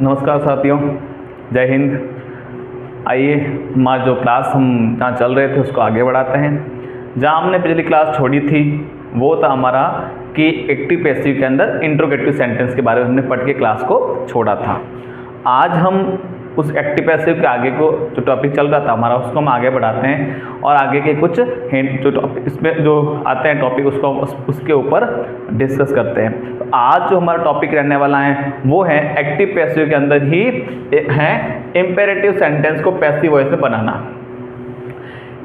नमस्कार साथियों, जय हिंद। आइए हमारा जो क्लास हम जहाँ चल रहे थे उसको आगे बढ़ाते हैं। जहाँ हमने पिछली क्लास छोड़ी थी वो था हमारा कि एक्टिव पैसिव के अंदर इंट्रोगेटिव सेंटेंस के बारे में हमने पढ़ के क्लास को छोड़ा था। आज हम उस एक्टिव पैसिव के आगे को जो टॉपिक चल रहा था हमारा उसको हम आगे बढ़ाते हैं और आगे के कुछ हिंट जो टॉपिक इसमें जो आते हैं टॉपिक उसको उसके ऊपर डिस्कस करते हैं। तो आज जो हमारा टॉपिक रहने वाला है वो है एक्टिव पैसिव के अंदर ही है इम्पेरेटिव सेंटेंस को पैसिव वॉइस में बनाना।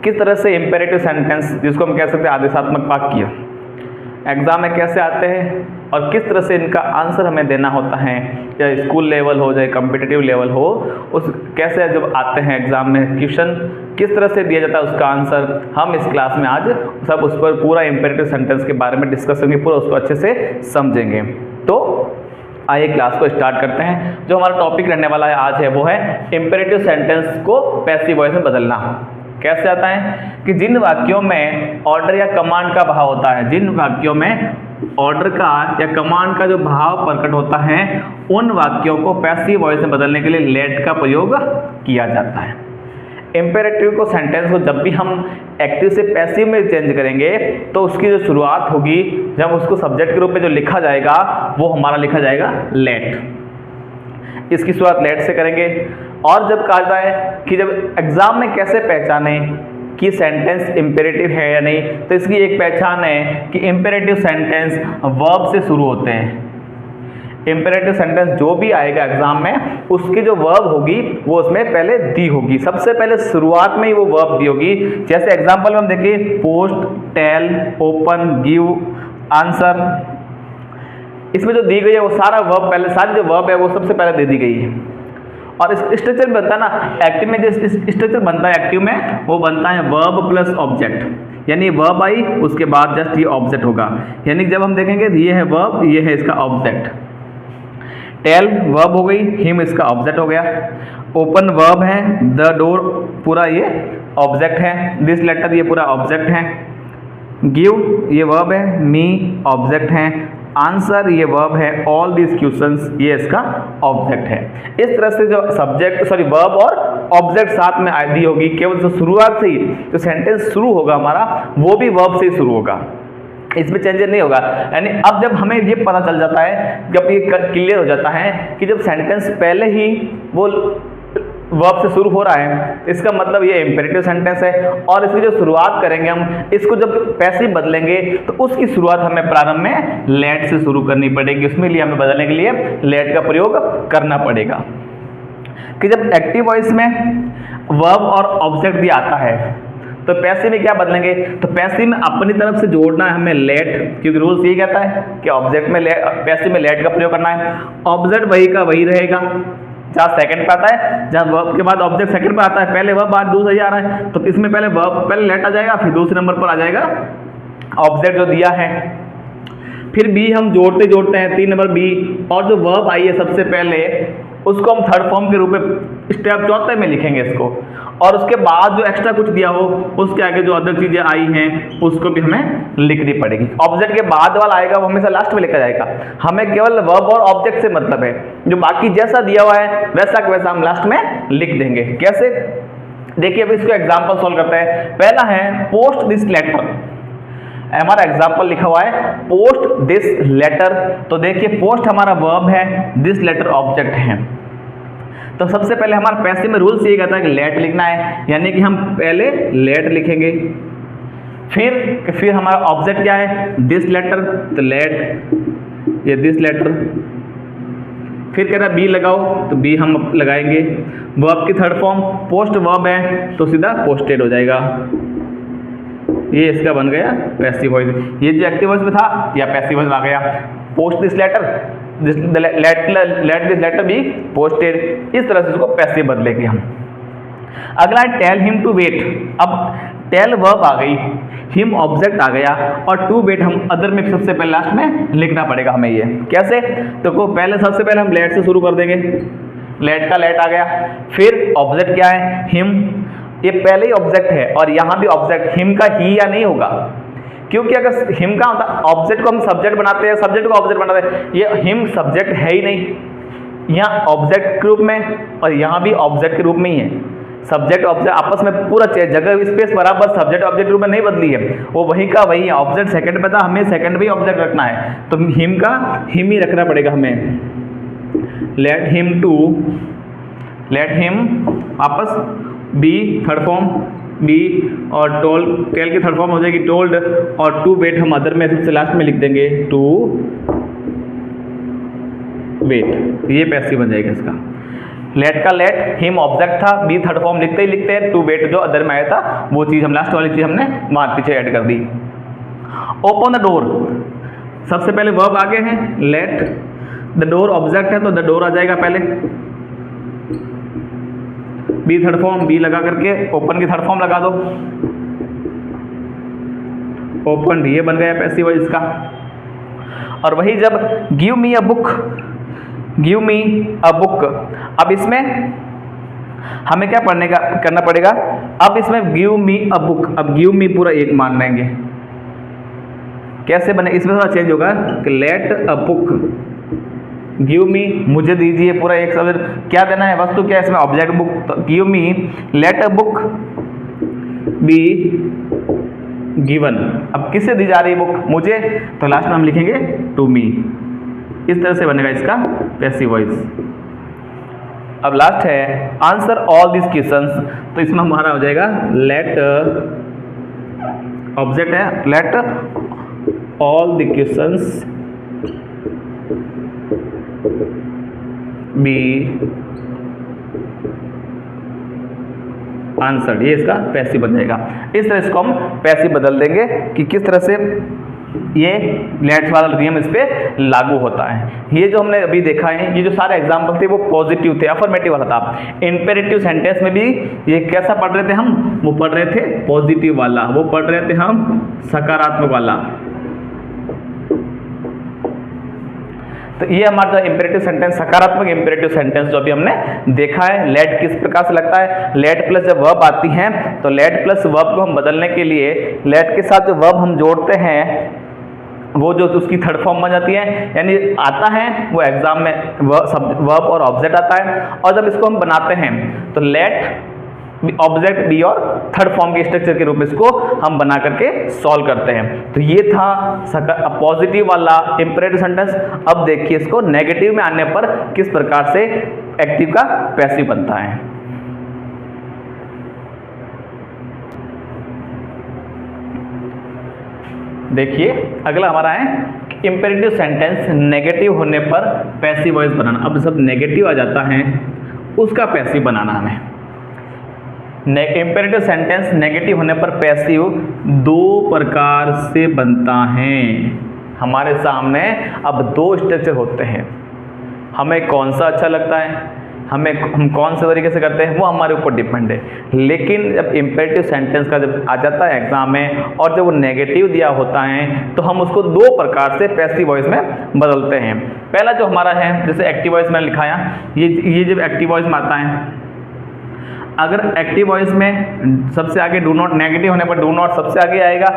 किस तरह से इम्पेरेटिव सेंटेंस, जिसको हम कह सकते हैं आदेशात्मक वाक्य, एग्जाम में कैसे आते हैं और किस तरह से इनका आंसर हमें देना होता है, या स्कूल लेवल हो चाहे कॉम्पिटिटिव लेवल हो, उस कैसे जब आते हैं एग्जाम में क्वेश्चन किस तरह से दिया जाता है उसका आंसर हम इस क्लास में आज सब उस पर पूरा इम्पेरेटिव सेंटेंस के बारे में डिस्कस करेंगे, पूरा उसको अच्छे से समझेंगे। तो आइए क्लास को स्टार्ट करते हैं। जो हमारा टॉपिक रहने वाला है आज है वो है इम्पेरेटिव सेंटेंस को पैसिव वॉइस में बदलना। कैसे आता है कि जिन वाक्यों में ऑर्डर या कमांड का भाव होता है, जिन वाक्यों में ऑर्डर का या कमांड का जो भाव प्रकट होता है उन वाक्यों को पैसिव वॉइस में बदलने के लिए लेट का प्रयोग किया जाता है। इम्पेरेटिव को सेंटेंस को जब भी हम एक्टिव से पैसिव में चेंज करेंगे तो उसकी जो शुरुआत होगी, जब उसको सब्जेक्ट के रूप में जो लिखा जाएगा वो हमारा लिखा जाएगा लेट। इसकी शुरुआत लेट से करेंगे। और जब कहा जाए कि जब एग्जाम में कैसे पहचाने कि सेंटेंस इम्पेरेटिव है या नहीं, तो इसकी एक पहचान है कि इम्पेरेटिव सेंटेंस वर्ब से शुरू होते हैं। इम्पेरेटिव सेंटेंस जो भी आएगा एग्जाम में उसकी जो वर्ब होगी वो उसमें पहले दी होगी, सबसे पहले शुरुआत में ही वो वर्ब दी होगी। जैसे एग्जाम्पल में हम देखिए post, tell, open, give, answer, इसमें जो दी गई है वो सारा वर्ब पहले, सारी जो वर्ब है वो सबसे पहले दे दी गई है। और इस स्ट्रक्चर बनता है ना एक्टिव में, जो स्ट्रक्चर बनता है एक्टिव में वो बनता है वर्ब प्लस ऑब्जेक्ट, यानी वर्ब आई उसके बाद जस्ट ये ऑब्जेक्ट होगा। यानी जब हम देखेंगे ये है वर्ब, ये है इसका ऑब्जेक्ट। टेल वर्ब हो गई, हिम इसका ऑब्जेक्ट हो गया। ओपन वर्ब है, द डोर पूरा ये ऑब्जेक्ट है, दिस लेटर ये पूरा ऑब्जेक्ट है। गिव ये वर्ब है, मी ऑब्जेक्ट है। आंसर ये वर्ब है, ऑल दिस क्वेश्चंस ये इसका ऑब्जेक्ट है। इस तरह से जो सब्जेक्ट वर्ब और ऑब्जेक्ट साथ में दी होगी, केवल जो शुरुआत से ही जो सेंटेंस शुरू होगा हमारा वो भी वर्ब से ही शुरू होगा, इसमें चेंजेस नहीं होगा। यानी अब जब हमें ये पता चल जाता है, जब ये क्लियर हो जाता है कि जब सेंटेंस पहले ही वो वर्ब से शुरू हो रहा है इसका मतलब ये इम्पेरेटिव सेंटेंस है। और इसकी जो शुरुआत करेंगे हम, इसको जब पैसिव बदलेंगे तो उसकी शुरुआत हमें प्रारंभ में लेट से शुरू करनी पड़ेगी। उसमें लिए हमें बदलने के लिए लेट का प्रयोग करना पड़ेगा। कि जब एक्टिव वॉइस में वर्ब और ऑब्जेक्ट भी आता है तो पैसिव में क्या बदलेंगे, तो पैसिव में अपनी तरफ से जोड़ना है हमें लेट, क्योंकि रूल्स यही कहता है कि ऑब्जेक्ट में पैसिव में लेट का प्रयोग करना है। ऑब्जेक्ट वही का वही रहेगा, जहाँ सेकंड पे आता है, जहाँ वर्ब के बाद ऑब्जेक्ट सेकंड पे आता है, पहले वर्ब बाद दूसरा ही आ रहा है तो इसमें पहले वर्ब पहले लेट आ जाएगा, फिर दूसरे नंबर पर आ जाएगा ऑब्जेक्ट जो दिया है। फिर बी हम जोड़ते जोड़ते हैं 3 नंबर बी, और जो वर्ब आई है सबसे पहले उसको हम थर्ड फॉर्म के रूप में स्टेप चौथे में लिखेंगे इसको, और उसके बाद जो एक्स्ट्रा कुछ दिया हो उसके आगे जो अदर चीजें आई हैं उसको भी हमें लिखनी पड़ेगी। ऑब्जेक्ट के बाद वाला आएगा वो हमेशा लास्ट में लिखा जाएगा। हमें केवल वर्ब और ऑब्जेक्ट से मतलब है, जो बाकी जैसा दिया हुआ है वैसा का वैसा हम लास्ट में लिख देंगे। कैसे, देखिए अब इसको एग्जाम्पल सॉल्व करते हैं। पहला है पोस्ट दिस लेटर, हमारा एग्जाम्पल लिखा हुआ है पोस्ट दिस लेटर, तो देखिए पोस्ट हमारा वर्ब है, दिस लेटर ऑब्जेक्ट है। तो सबसे पहले हमारा पैसिव में रूल्स ये कहता है कि लेट लिखना है, यानी कि हम पहले लेट लिखेंगे। फिर हमारा ऑब्जेक्ट क्या है, दिस लेटर, तो लेट ये दिस लेटर। फिर कह रहा है बी लगाओ, तो बी हम लगाएंगे। वर्ब की थर्ड फॉर्म पोस्ट वर्ब है तो सीधा पोस्टेड हो जाएगा, ये इसका बन गया पैसिव वॉइस। ये जो एक्टिव वॉइस में था या पैसिव वॉइस में आ गया, post this letter, let this letter be posted. इस तरह से इसको पैसिव बदलेंगे हम। अगला है टेल हिम टू वेट। अब टेल वर्ब आ गई, हिम ऑब्जेक्ट आ गया, और टू वेट हम अदर में सबसे पहले लास्ट में लिखना पड़ेगा हमें। ये कैसे, तो को पहले सबसे पहले हम लेट से शुरू कर देंगे, लेट का लेट आ गया। फिर ऑब्जेक्ट क्या है, हिम, ये पहले ही ऑब्जेक्ट है और यहाँ भी ऑब्जेक्ट, हिम का ही या नहीं होगा, क्योंकि अगर हिम का होता ऑब्जेक्ट को हम सब्जेक्ट बनाते हैं, सब्जेक्ट को ऑब्जेक्ट बनाते हैं, ये हिम सब्जेक्ट है ही नहीं, यहाँ ऑब्जेक्ट के रूप में और यहाँ भी ऑब्जेक्ट के रूप में ही है। सब्जेक्ट ऑब्जेक्ट आपस में पूरा जगह स्पेस बराबर सब्जेक्ट ऑब्जेक्ट रूप में नहीं बदली है, वो वही का वही है। ऑब्जेक्ट सेकंड पे था, हमें सेकंड भी ऑब्जेक्ट रखना है, तो हिम का हिम ही रखना पड़ेगा हमें। लेट हिम वापस बी थर्ड फॉर्म बी, और टोल्ड टेल की थर्ड फॉर्म हो जाएगी टोल्ड, और टू वेट हम अदर में सबसे लास्ट में लिख देंगे टू वेट, ये पैसिव बन जाएगा इसका। लेट का लेट, हिम ऑब्जेक्ट था, बी थर्ड फॉर्म लिखते ही लिखते हैं, टू वेट जो अदर में आया था वो चीज़ हम लास्ट वाली चीज़ हमने वहाँ पीछे ऐड कर दी। ओपन द डोर, सबसे पहले वर्ब आगे है, लेट द डोर ऑब्जेक्ट है तो द डोर आ जाएगा पहले, बी थर्ड फॉर्म बी लगा करके ओपन की थर्ड फॉर्म लगा दो, ओपन ये बन गया पैसिव वॉइस का। और वही जब give me a book, give me a book, अब इसमें हमें क्या करना पड़ेगा, अब इसमें गिव मी अ बुक, अब गिव मी पूरा एक मान लेंगे, कैसे बने इसमें थोड़ा चेंज होगा कि let a book give me, मुझे दीजिए पूरा एक शब्द, क्या देना है वस्तु क्या है इसमें ऑब्जेक्ट बुक, तो give me let a book be given, अब किससे दी जा रही है बुक, मुझे, तो लास्ट में हम लिखेंगे टू मी। इस तरह से बनेगा इसका पैसिव वॉइस। अब लास्ट है आंसर ऑल दिस क्वेश्चंस, तो इसमें हमारा हो जाएगा लेट ऑब्जेक्ट है, let all the questions be answered, ये इसका पैसिव बन जाएगा। इस तरह इसको हम पैसिव बदल देंगे कि किस तरह से ये लेट वाला नियम इस पे लागू होता है। ये जो हमने अभी देखा है, ये जो सारे एग्जाम्पल थे वो पॉजिटिव थे, अफर्मेटिव वाला था। इंपेरेटिव सेंटेंस में भी ये कैसा पढ़ रहे थे हम, वो पढ़ रहे थे पॉजिटिव वाला, वो पढ़ रहे थे हम सकारात्मक वाला। तो ये हमारा जो इंपेरेटिव सेंटेंस, सकारात्मक इंपेरेटिव सेंटेंस जो अभी हमने देखा है, लेट किस प्रकार से लगता है, लेट प्लस जब वर्ब आती है तो लेट प्लस वर्ब को हम बदलने के लिए लेट के साथ जो वर्ब हम जोड़ते हैं वो जो उसकी थर्ड फॉर्म बन जाती है, यानी आता है वो एग्जाम में वर्ब और ऑब्जेक्ट आता है, और जब इसको हम बनाते हैं तो लेट ऑब्जेक्ट बी और थर्ड फॉर्म के स्ट्रक्चर के रूप में इसको हम बना करके सॉल्व करते हैं। तो ये था पॉजिटिव वाला इंपेरेटिव सेंटेंस। अब देखिए इसको नेगेटिव में आने पर किस प्रकार से एक्टिव का पैसिव बनता है। देखिए अगला हमारा है इंपेरेटिव सेंटेंस नेगेटिव होने पर पैसिव वॉइस बनाना। अब सब नेगेटिव आ जाता है उसका पैसिव बनाना हमें। इंपेरेटिव सेंटेंस नेगेटिव होने पर पैसिव दो प्रकार से बनता है। हमारे सामने अब दो स्ट्रक्चर होते हैं, हमें कौन सा अच्छा लगता है, हम कौन से तरीके से करते हैं वो हमारे ऊपर डिपेंड है। लेकिन जब इंपेरेटिव सेंटेंस का जब आ जाता है एग्जाम में और जब वो नेगेटिव दिया होता है तो हम उसको दो प्रकार से पैसिव वॉइस में बदलते हैं। पहला जो हमारा है, जैसे एक्टिव वॉइस में लिखाया, ये जब एक्टिव वॉइस में आता है, अगर एक्टिव वॉइस में सबसे आगे डू नॉट, नेगेटिव होने पर डू नॉट सबसे आगे आएगा,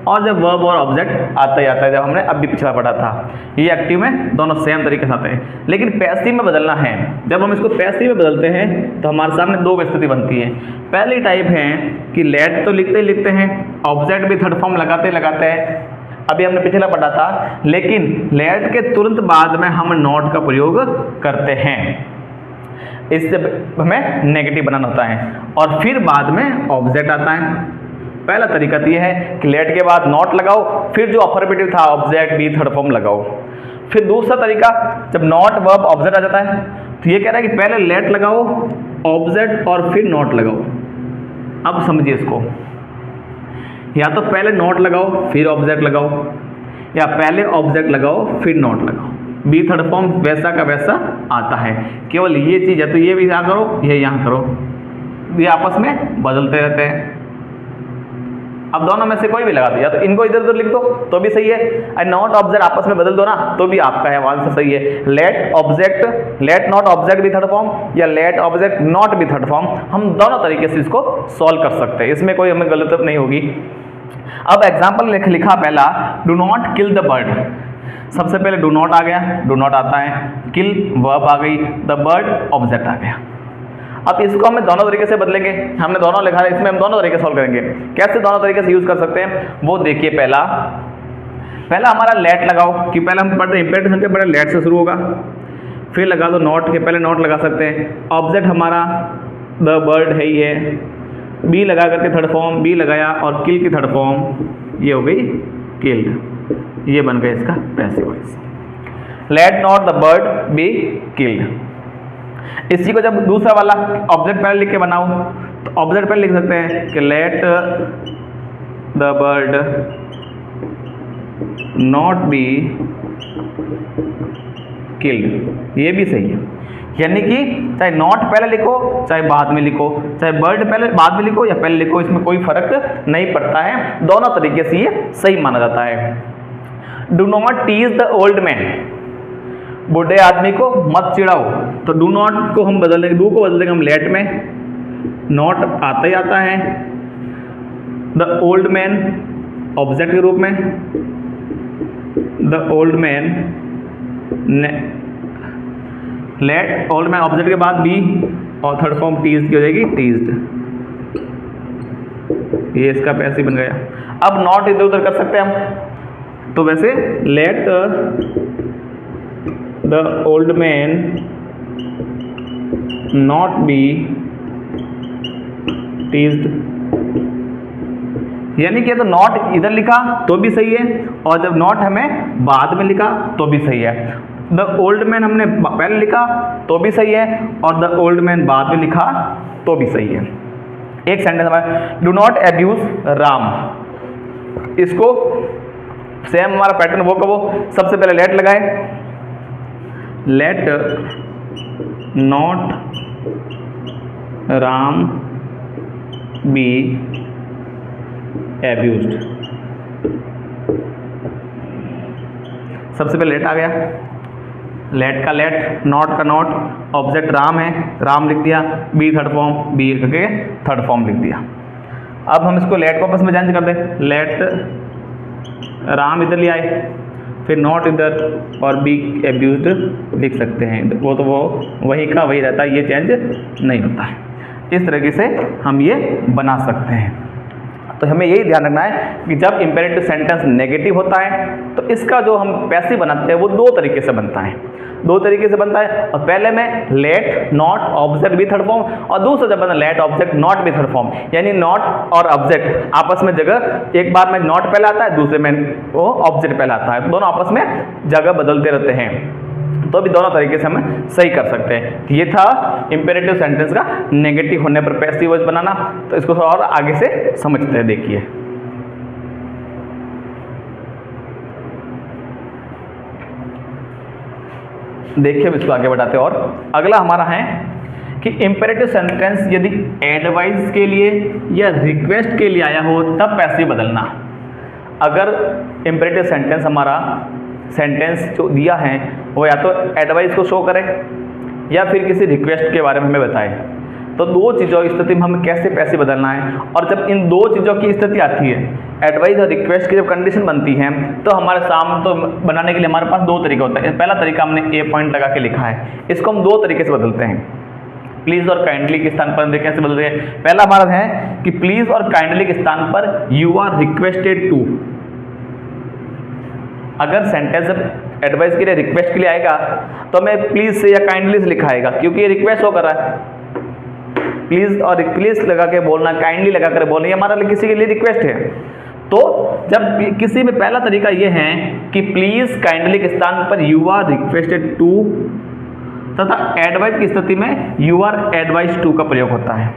और जब वर्ब और ऑब्जेक्ट आता ही आता है, जब हमने अभी पिछला पढ़ा था। ये एक्टिव में दोनों सेम तरीके से आते हैं, लेकिन पैसिव में बदलना है। जब हम इसको पैसिव में बदलते हैं तो हमारे सामने दो स्थिति बनती है। पहली टाइप है कि लेट तो लिखते ही लिखते हैं, ऑब्जेक्ट भी थर्ड फॉर्म लगाते हैं, अभी हमने पिछला पढ़ा था, लेकिन लेट के तुरंत बाद में हम नॉट का प्रयोग करते हैं। इससे हमें नेगेटिव बनाना होता है, और फिर बाद में ऑब्जेक्ट आता है। पहला तरीका तो ये है कि लेट के बाद नॉट लगाओ, फिर जो अफर्मेटिव था ऑब्जेक्ट बी थर्ड फॉर्म लगाओ। फिर दूसरा तरीका, जब नॉट वर्ब ऑब्जेक्ट आ जाता है तो ये कह रहा है कि पहले लेट लगाओ, ऑब्जेक्ट और फिर नॉट लगाओ। अब समझिए इसको, या तो पहले नॉट लगाओ फिर ऑब्जेक्ट लगाओ, या पहले ऑब्जेक्ट लगाओ फिर नॉट लगाओ। बी थर्ड फॉर्म वैसा का वैसा आता है, केवल ये चीज़ है तो ये भी यहाँ करो, ये यहाँ करो, ये आपस में बदलते रहते हैं। अब दोनों में से कोई भी लगा दो, या तो इनको इधर उधर लिख दो तो भी सही है, और नॉट ऑब्जेक्ट आपस में बदल दो ना तो भी आपका है आंसर सही है। Let object, let not object भी थर्ड फॉर्म, या लेट ऑब्जेक्ट नॉट भी थर्ड फॉर्म, हम दोनों तरीके से इसको सॉल्व कर सकते हैं, इसमें कोई हमें गलत नहीं होगी। अब एग्जाम्पल लिखा पहला, do not kill the bird. सबसे पहले डू नॉट आ गया, डू नॉट आता है, किल वर्ब आ गई, द बर्ड ऑब्जेक्ट आ गया। अब इसको हमें दोनों तरीके से बदलेंगे, हमने दोनों लिखा है, इसमें हम दोनों तरीके सॉल्व करेंगे। कैसे दोनों तरीके से यूज कर सकते हैं वो देखिए। पहला हमारा लेट लगाओ, कि पहले हम पढ़ते इंपेरेटिव सेंटेंस पहले लेट से शुरू होगा, फिर लगा दो नॉट के, पहले नॉट लगा सकते हैं। ऑब्जेक्ट हमारा द बर्ड है ही है, बी लगा करके थर्ड फॉर्म बी लगाया, और किल की थर्ड फॉर्म ये हो गई किल्ड, ये बन गया इसका passive voice. Let not the bird be killed. इसी को जब दूसरा वाला ऑब्जेक्ट पहले लिख के बनाओ तो ऑब्जेक्ट पहले लिख सकते हैं कि let the bird not be killed, ये भी सही है। यानी कि चाहे नॉट पहले लिखो चाहे बाद में लिखो, चाहे बर्ड पहले बाद में लिखो या पहले लिखो, इसमें कोई फर्क नहीं पड़ता है, दोनों तरीके से ये सही माना जाता है। Do not tease the old man, बूढ़े आदमी को मत चिढ़ाओ, तो डू नॉट को हम बदल देंगे, डू को बदल देंगे हम लेट में, नॉट आता ही आता है, द ओल्ड मैन ऑब्जेक्ट के रूप में, the old man let old man object के बाद बी, और थर्ड फॉर्म टीज की हो जाएगी टीज्ड, ये इसका पैसिव बन गया। अब नॉट इधर उधर कर सकते हैं हम, तो वैसे let the old man not be teased, यानी कि तो नॉट इधर लिखा तो भी सही है, और जब नॉट हमें बाद में लिखा तो भी सही है। द ओल्ड मैन हमने पहले लिखा तो भी सही है, और द ओल्ड मैन बाद में लिखा तो भी सही है। एक सेंटेंस हमारा डू नॉट एब्यूज राम, इसको सेम हमारा पैटर्न वो का वो, सबसे पहले लेट लगाए, लेट नॉट राम बी एब्यूज्ड, सबसे पहले लेट आ गया, लेट का लेट, नॉट का नॉट, ऑब्जेक्ट राम है, राम लिख दिया, बी थर्ड फॉर्म, बी करके थर्ड फॉर्म लिख दिया। अब हम इसको लेट को आपस में चेंज कर दें, लेट राम इधर ले आए, फिर नॉट इधर, और बी एब्यूज्ड लिख सकते हैं, वो तो वो वही का वही रहता है, ये चेंज नहीं होता है। इस तरीके से हम ये बना सकते हैं। तो हमें यही ध्यान रखना है कि जब इंपेरेटिव सेंटेंस नेगेटिव होता है तो इसका जो हम पैसिव बनाते हैं वो दो तरीके से बनता है, दो तरीके से बनता है। और पहले में लेट नॉट ऑब्जेक्ट भी थर्ड फॉर्म, और दूसरा जब बनता है लेट ऑब्जेक्ट नॉट भी थर्ड फॉर्म, यानी नॉट और ऑब्जेक्ट आपस में जगह, एक बार में नॉट पहले आता है, दूसरे में वो ऑब्जेक्ट पहले आता है, तो दोनों आपस में जगह बदलते रहते हैं। तो भी दोनों तरीके से हम सही कर सकते हैं। ये था इंपेरेटिव सेंटेंस का नेगेटिव होने पर पैसिव वॉइस बनाना। तो इसको थोड़ा और आगे से समझते हैं, देखिए। देखिए इसको आगे बढ़ाते हैं। और अगला हमारा है कि इंपेरेटिव सेंटेंस यदि एडवाइस के लिए या रिक्वेस्ट के लिए आया हो तब पैसिव बदलना। अगर इंपेरेटिव सेंटेंस हमारा सेंटेंस जो दिया है वो या तो एडवाइस को शो करे या फिर किसी रिक्वेस्ट के बारे में हमें बताए, तो दो चीज़ों की स्थिति में हमें कैसे पैसिव बदलना है। और जब इन दो चीज़ों की स्थिति आती है, एडवाइस और रिक्वेस्ट की जब कंडीशन बनती है, तो हमारे सामने तो बनाने के लिए हमारे पास दो तरीका होता है। पहला तरीका हमने ए पॉइंट लगा के लिखा है, इसको हम दो तरीके से बदलते हैं। प्लीज़ और काइंडली के स्थान पर कैसे बदलते हैं। पहला हमारा है कि प्लीज़ और काइंडली के स्थान पर यू आर रिक्वेस्टेड टू। अगर सेंटेंस एडवाइस के लिए रिक्वेस्ट के लिए आएगा तो हमें प्लीज़ से या काइंडली से लिखा आएगा, क्योंकि ये रिक्वेस्ट हो कर रहा है। प्लीज़ और प्लीज़ लगा के बोलना, काइंडली लगा कर बोलना, ये हमारा किसी के लिए रिक्वेस्ट है। तो जब किसी में पहला तरीका ये है कि प्लीज़ काइंडली के स्थान पर यू आर रिक्वेस्टेड टू, तथा एडवाइस की स्थिति में यू आर एडवाइज टू का प्रयोग होता है।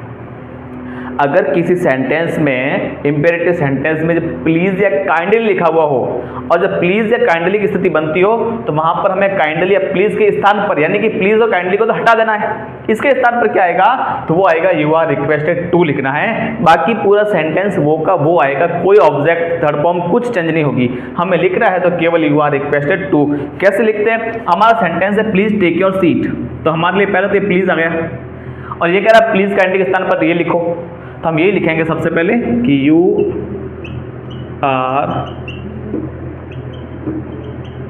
अगर किसी सेंटेंस में, इंपेरेटिव सेंटेंस में जब प्लीज़ या काइंडली लिखा हुआ हो और जब प्लीज़ या काइंडली की स्थिति बनती हो, तो वहाँ पर हमें काइंडली या प्लीज़ के स्थान पर, यानी कि प्लीज़ और काइंडली को तो हटा देना है, इसके स्थान पर क्या आएगा, तो वो आएगा यू आर रिक्वेस्टेड टू लिखना है। बाकी पूरा सेंटेंस वो का वो आएगा, कोई ऑब्जेक्ट थर्ड फॉर्म कुछ चेंज नहीं होगी। हमें लिख रहा है तो केवल यू आर रिक्वेस्टेड टू। कैसे लिखते हैं, हमारा सेंटेंस है प्लीज़ टेक योर सीट, तो हमारे लिए पहले तो ये प्लीज़ आ गया, और ये कह रहा है प्लीज़ काइंडली के स्थान पर ये लिखो, तो हम यही लिखेंगे सबसे पहले कि यू आर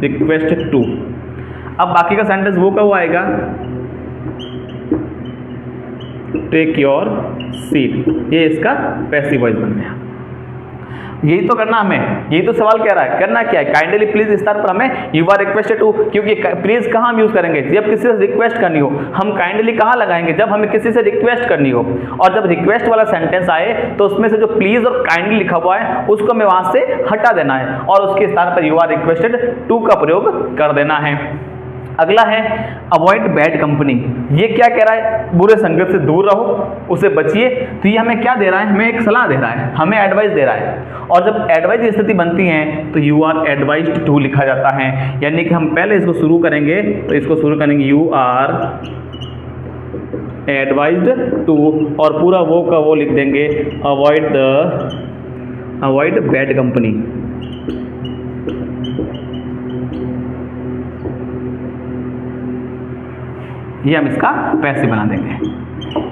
रिक्वेस्ट टू। अब बाकी का सेंटेंस वो का वो आएगा, टेक योर सीट, ये इसका पैसिव वॉइस बन गया। यही तो करना हमें, यही तो सवाल कह रहा है, करना क्या है, काइंडली प्लीज इस स्थान पर हमें यू आर रिक्वेस्टेड टू, क्योंकि प्लीज कहाँ हम यूज करेंगे, जब किसी से रिक्वेस्ट करनी हो। हम काइंडली कहाँ लगाएंगे, जब हमें किसी से रिक्वेस्ट करनी हो। और जब रिक्वेस्ट वाला सेंटेंस आए तो उसमें से जो प्लीज और काइंडली लिखा हुआ है उसको हमें वहां से हटा देना है और उसके स्थान पर यू आर रिक्वेस्टेड टू का प्रयोग कर देना है। अगला है अवॉइड बैड कंपनी। ये क्या कह रहा है, बुरे संगत से दूर रहो, उसे बचिए। तो ये हमें क्या दे रहा है, हमें एक सलाह दे रहा है, हमें एडवाइस दे रहा है। और जब एडवाइस की स्थिति बनती है तो यू आर एडवाइज्ड टू लिखा जाता है। यानी कि हम पहले इसको शुरू करेंगे, तो इसको शुरू करेंगे यू आर एडवाइज्ड टू, और पूरा वो का वो लिख देंगे अवॉइड बैड कंपनी। ये हम इसका पैसिव बना देंगे।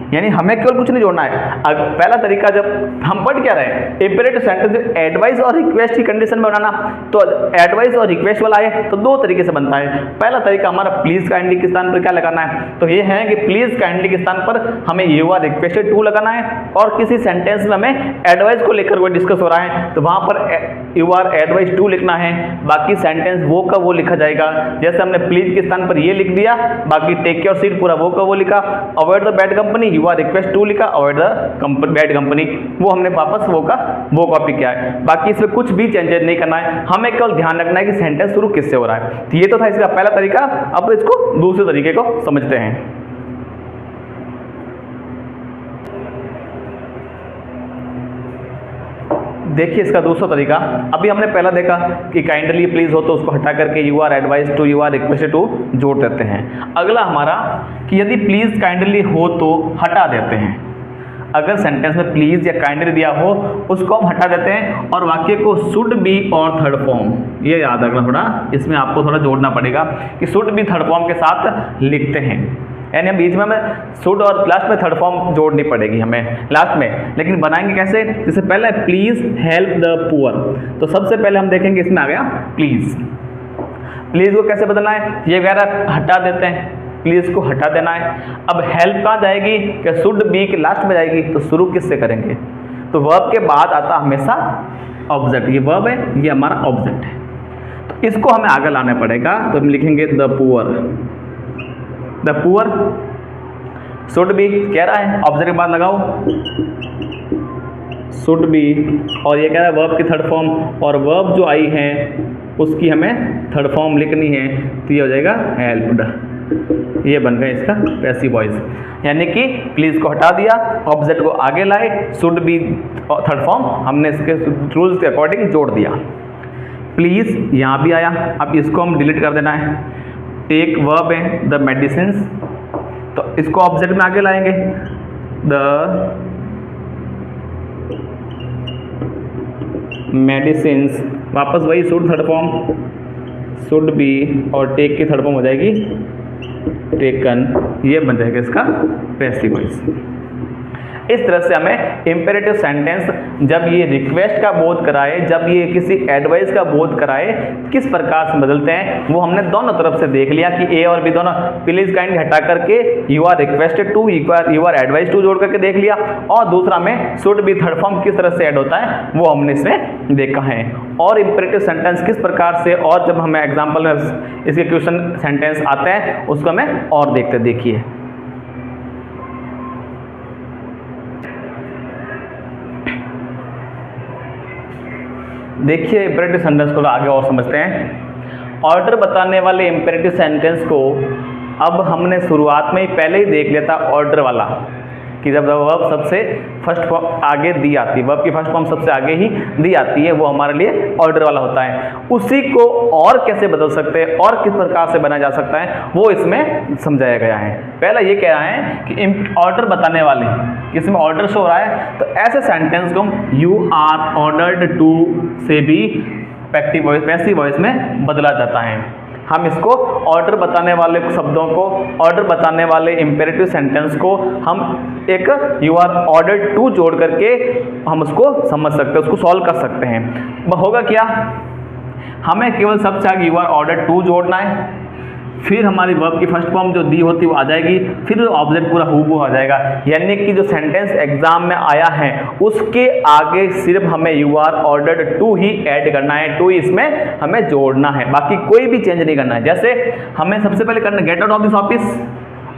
यानी हमें केवल कुछ नहीं जोड़ना है। पहला तरीका, जब हम पढ़ क्या रहे हैं, इंपेरेटिव सेंटेंस एडवाइस और रिक्वेस्ट की कंडीशन में बनाना, तो एडवाइस और रिक्वेस्ट वाला है तो दो तरीके से बनता है। पहला तरीका हमारा प्लीज काइंडली के स्थान पर क्या लगाना है, तो ये है कि प्लीज काइंडली के स्थान पर हमें यू आर रिक्वेस्टेड टू लगाना है, और किसी सेंटेंस में हमें एडवाइस को लेकर कोई डिस्कस हो रहा है तो वहां पर यू आर एडवाइस टू लिखना है, बाकी सेंटेंस वो का वो लिखा जाएगा। जैसे हमने प्लीज के स्थान पर ये लिख दिया, बाकी टेक योर सीट पूरा वो का वो लिखा, avoid the bad company you are request to लिखा, अवॉइड द बैड कंपनी वो हमने वापस वो कॉपी किया है। बाकी इसमें कुछ भी चेंजेस नहीं करना है, हमें केवल ध्यान रखना है कि सेंटेंस शुरू किससे हो रहा है। तो ये तो था इसका पहला तरीका। अब इसको दूसरे तरीके को समझते हैं। देखिए इसका दूसरा तरीका, अभी हमने पहला देखा कि काइंडली प्लीज हो तो उसको हटा करके you are advise to you are requested to जोड़ देते हैं। अगला हमारा कि यदि प्लीज काइंडली हो तो हटा देते हैं। अगर सेंटेंस में प्लीज या काइंडली दिया हो उसको हम हटा देते हैं और वाक्य को शुड बी और थर्ड फॉर्म, ये याद रखना थोड़ा, इसमें आपको थोड़ा जोड़ना पड़ेगा कि शुड बी थर्ड फॉर्म के साथ लिखते हैं। यानी हम बीच में हमें शुड और लास्ट में थर्ड फॉर्म जोड़नी पड़ेगी हमें लास्ट में, लेकिन बनाएंगे कैसे, जैसे पहले प्लीज हेल्प द पुअर, तो सबसे पहले हम देखेंगे इसमें आ गया प्लीज। प्लीज को कैसे बदलना है, ये वगैरह हटा देते हैं, प्लीज को हटा देना है। अब हेल्प कहाँ जाएगी, क्या शुड बी के लास्ट में जाएगी, तो शुरू किससे करेंगे, तो वर्ब के बाद आता हमेशा ऑब्जेक्ट, ये वर्ब है ये हमारा ऑब्जेक्ट है, तो इसको हमें आगे लाना पड़ेगा। तो हम लिखेंगे the poor, the poor should be कह रहा है, ऑब्जेक्ट के बाद लगाओ शुड बी, और ये कह रहा है वर्ब की थर्ड फॉर्म, और वर्ब जो आई है उसकी हमें थर्ड फॉर्म लिखनी है, तो ये हो जाएगा हेल्प्ड। ये बन गया इसका पैसिव वॉइस। यानी कि प्लीज को हटा दिया, ऑब्जेक्ट को आगे लाए, शुड बी थर्ड फॉर्म हमने इसके रूल्स के अकॉर्डिंग जोड़ दिया। प्लीज यहाँ भी आया, अब इसको हम डिलीट कर देना है। एक वर्ब है द मेडिसिन्स, तो इसको ऑब्जेक्ट में आगे लाएंगे, द मेडिसिन्स, वापस वही should third form should be, और टेक की थर्ड फॉर्म हो जाएगी टेकन, ये बन जाएगा इसका पैसिव वॉइस। इस तरह से हमें इंपेरेटिव सेंटेंस जब ये रिक्वेस्ट का बोध कराए, जब ये किसी एडवाइस का बोध कराए, किस प्रकार से बदलते हैं वो हमने दोनों तरफ से देख लिया कि ए और बी दोनों प्लीज काइंडली हटा करके you are requested to you are advise to जोड़ करके देख लिया, और दूसरा में शुड बी थर्ड फॉर्म किस तरह से ऐड होता है वो हमने इसमें देखा है। और इंपेरेटिव सेंटेंस किस प्रकार से, और जब हमें एग्जाम्पल में इसके क्वेश्चन सेंटेंस आते हैं उसको हमें और देखते, देखिए देखिए इंपेरेटिव सेंटेंस को आगे और समझते हैं। ऑर्डर बताने वाले इंपेरेटिव सेंटेंस को अब हमने शुरुआत में ही पहले ही देख लिया था ऑर्डर वाला, कि जब वर्ब सबसे फर्स्ट फॉर्म आगे दी आती है, वर्ब की फर्स्ट फॉर्म सबसे आगे ही दी आती है, वो हमारे लिए ऑर्डर वाला होता है। उसी को और कैसे बदल सकते हैं और किस प्रकार से बनाया जा सकता है वो इसमें समझाया गया है। पहला ये कह रहा है कि ऑर्डर बताने वाले, इसमें ऑर्डर शो हो रहा है, तो ऐसे सेंटेंस को हम यू आर ऑर्डर्ड टू से भी पैसिव वॉइस में बदला जाता है। हम इसको ऑर्डर बताने वाले शब्दों को, ऑर्डर बताने वाले इंपेरेटिव सेंटेंस को हम एक यू आर ऑर्डर्ड टू जोड़ करके हम उसको समझ सकते हैं, उसको सॉल्व कर सकते हैं। होगा क्या, हमें केवल सबसे आगे यू आर ऑर्डर टू जोड़ना है, फिर हमारी वर्ब की फर्स्ट फॉर्म जो दी होती है वो आ जाएगी, फिर ऑब्जेक्ट पूरा हूबहू आ जाएगा। यानी कि जो सेंटेंस एग्जाम में आया है उसके आगे सिर्फ हमें यू आर ऑर्डर्ड टू ही ऐड करना है, टू इसमें हमें जोड़ना है, बाकी कोई भी चेंज नहीं करना है। जैसे हमें सबसे पहले करना get out of this office,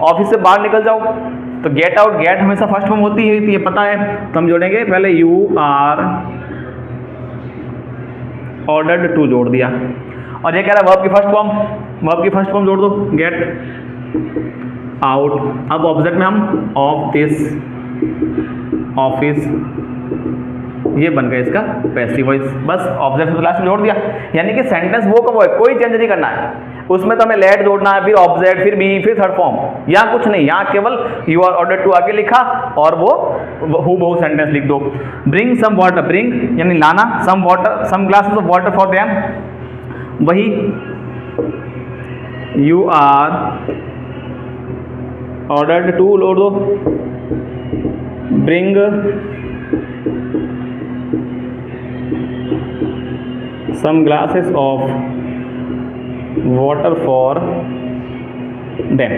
office से बाहर निकल जाओ, तो गेट आउट, गेट हमेशा फर्स्ट फॉर्म होती है, तो ये पता है, तो हम जोड़ेंगे पहले यू आर ऑर्डर्ड टू जोड़ दिया, और ये कह रहा है वर्ब की फर्स्ट फॉर्म, वर्ब की फर्स्ट फॉर्म जोड़ दो गेट आउट। अब ऑब्जेक्ट में हम ऑफ दिस ऑफिस, ये बन गया इसका पैसिव वॉइस, बस ऑब्जेक्ट से लास्ट में जोड़ दिया। यानी कि सेंटेंस वो का वो है, कोई चेंज नहीं करना है उसमें, तो हमें लेट जोड़ना है, फिर ऑब्जेक्ट, फिर बी, फिर थर्ड फॉर्म, यहाँ कुछ नहीं, यहाँ केवल यू आर ऑर्डर टू आके लिखा और वो हूबहू सेंटेंस लिख दो। ब्रिंग सम वाटर, ब्रिंग यानी लाना, some water, some glasses of water for them, वही you are ordered to load दो, bring some glasses of water for them,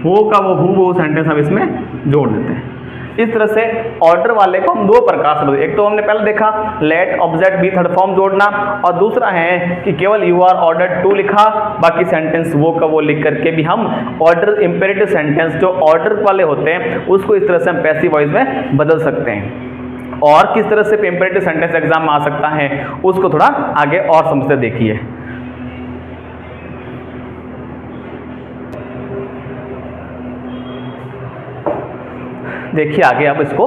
वो का वो सेंटेंस हम इसमें जोड़ देते हैं। इस तरह से ऑर्डर वाले को हम दो प्रकार से, एक तो हमने पहले देखा let object be third form जोड़ना, और दूसरा है कि केवल यू आर ऑर्डर टू लिखा, बाकी सेंटेंस वो का वो लिख करके भी हम ऑर्डर इंपेरेटिव सेंटेंस जो ऑर्डर वाले होते हैं उसको इस तरह से हम पैसिव वॉइस में बदल सकते हैं। और किस तरह से इंपेरेटिव सेंटेंस एग्जाम में आ सकता है उसको थोड़ा आगे और समझते देखिए। देखिए आगे अब इसको,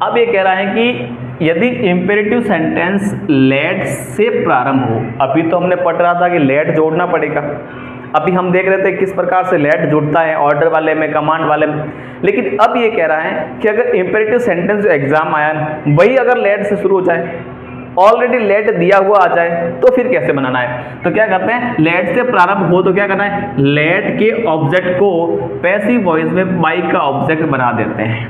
अब ये कह रहा है कि यदि इंपेरेटिव सेंटेंस लेट से प्रारंभ हो, अभी तो हमने पढ़ रहा था कि लेट जोड़ना पड़ेगा, अभी हम देख रहे थे किस प्रकार से लेट जुड़ता है ऑर्डर वाले में, कमांड वाले में, लेकिन अब ये कह रहा है कि अगर इंपेरेटिव सेंटेंस जो एग्जाम आया वही अगर लेट से शुरू हो जाए, ऑलरेडी लेट दिया हुआ आ जाए, तो फिर कैसे बनाना है? तो क्या करते हैं, लेट से प्रारंभ हो तो क्या करना है, लेट के ऑब्जेक्ट को पैसिव वॉइस में बाई का ऑब्जेक्ट बना देते हैं।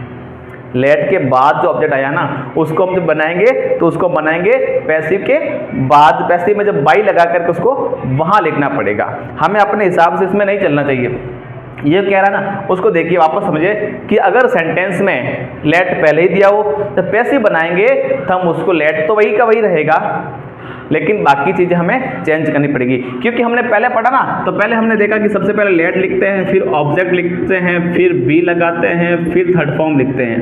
लेट के बाद जो ऑब्जेक्ट आया ना उसको हम जब बनाएंगे तो उसको बनाएंगे पैसिव के बाद, पैसिव में जब बाई लगा करके उसको वहां लिखना पड़ेगा, हमें अपने हिसाब से इसमें नहीं चलना चाहिए। ये कह रहा है ना, उसको देखिए वापस समझिए कि अगर सेंटेंस में लेट पहले ही दिया हो तो पैसिव बनाएंगे तो हम उसको लेट तो वही का वही रहेगा, लेकिन बाकी चीज़ें हमें चेंज करनी पड़ेगी, क्योंकि हमने पहले पढ़ा ना, तो पहले हमने देखा कि सबसे पहले लेट लिखते हैं, फिर ऑब्जेक्ट लिखते हैं, फिर बी लगाते हैं, फिर थर्ड फॉर्म लिखते हैं।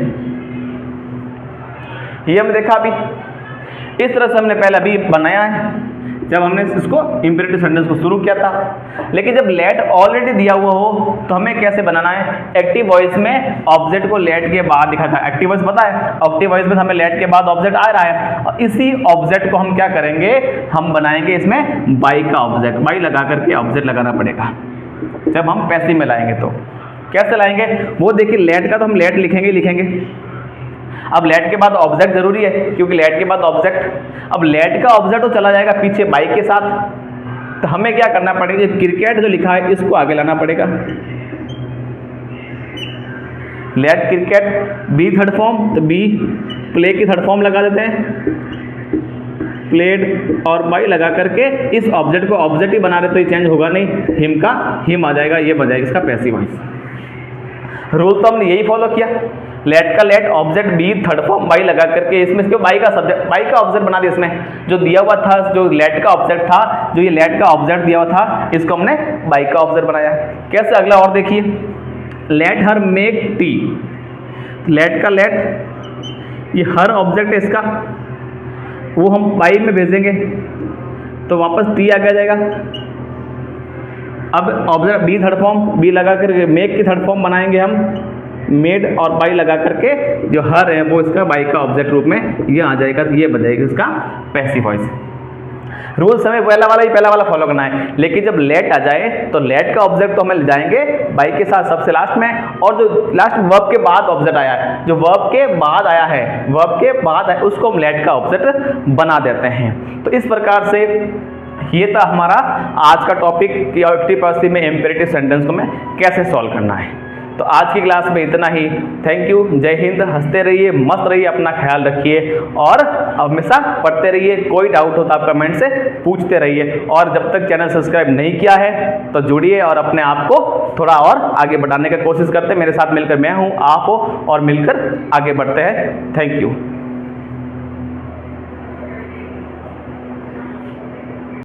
ये हमने देखा अभी, इस तरह से हमने पहले अभी बनाया है जब हमने इसको इंपेरेटिव सेंटेंस को शुरू किया था। लेकिन जब लेट ऑलरेडी दिया हुआ हो तो हमें कैसे बनाना है, एक्टिव वॉइस में ऑब्जेक्ट को लेट के बाद लिखा था, एक्टिव वॉइस पता है, एक्टिव वॉइस में हमें लेट के बाद ऑब्जेक्ट आ रहा है, और इसी ऑब्जेक्ट को हम क्या करेंगे, हम बनाएंगे इसमें बाई का ऑब्जेक्ट, बाई लगा करके ऑब्जेक्ट लगाना पड़ेगा जब हम पैसिव में लाएंगे। तो कैसे लाएंगे वो देखिए, लेट का तो हम लेट लिखेंगे, अब लेट के बाद ऑब्जेक्ट जरूरी है, क्योंकि लेट के बाद ऑब्जेक्ट, अब लेट का ऑब्जेक्ट तो चला जाएगा पीछे बाई के साथ, तो हमें क्या करना पड़ेगा, क्रिकेट जो लिखा है इसको आगे लाना पड़ेगा, let cricket, be third form, तो बी प्ले की थर्ड फॉर्म लगा देते हैं, प्लेड, और बाई लगा करके इस ऑब्जेक्ट को ऑब्जेक्ट ही बना रहे तो ये चेंज होगा नहीं, हिम का हिम आ जाएगा, ये बन जाएगा इसका पैसिव वॉइस। रूल तो हमने यही फॉलो किया, लेट का let, object be third form by लगा करके इसमें इसको बाई का सब्जेक्ट, बाई का ऑब्जेक्ट बना दिया, इसमें जो दिया हुआ था, जो लेट का ऑब्जेक्ट था, जो ये लेट का ऑब्जेक्ट दिया हुआ था, इसको हमने बाई का ऑब्जेक्ट बनाया। कैसे, अगला और देखिए, let her make tea, let का लेट, ये हर ऑब्जेक्ट है इसका, वो हम बाई में भेजेंगे तो वापस टी आगे आ जाएगा। अब object be third form, be लगा कर मेक की थर्ड फॉर्म बनाएंगे हम, मेड और बाई लगा करके जो हर है वो इसका बाई का ऑब्जेक्ट रूप में ये आ जाएगा, तो ये बन जाएगा इसका पैसिव वॉइस। रूल हमें पहला वाला फॉलो करना है, लेकिन जब लेट आ जाए तो लेट का ऑब्जेक्ट तो हमें ले जाएंगे बाई के साथ सबसे लास्ट में, और जो लास्ट वर्ब के बाद ऑब्जेक्ट आया है, जो वर्ब के बाद आया है, वर्ब के बाद है, उसको हम लेट का ऑब्जेक्ट बना देते हैं। तो इस प्रकार से ये था हमारा आज का टॉपिक कि एक्टिव पैसिव में इंपेरेटिव सेंटेंस को हमें कैसे सॉल्व करना है। तो आज की क्लास में इतना ही। थैंक यू, जय हिंद। हंसते रहिए, मस्त रहिए, अपना ख्याल रखिए और हमेशा पढ़ते रहिए। कोई डाउट हो तो आप कमेंट से पूछते रहिए और जब तक चैनल सब्सक्राइब नहीं किया है तो जुड़िए और अपने आप को थोड़ा और आगे बढ़ाने की कोशिश करते हैं। मेरे साथ मिलकर मैं हूँ, आप हो और मिलकर आगे बढ़ते हैं। Thank you.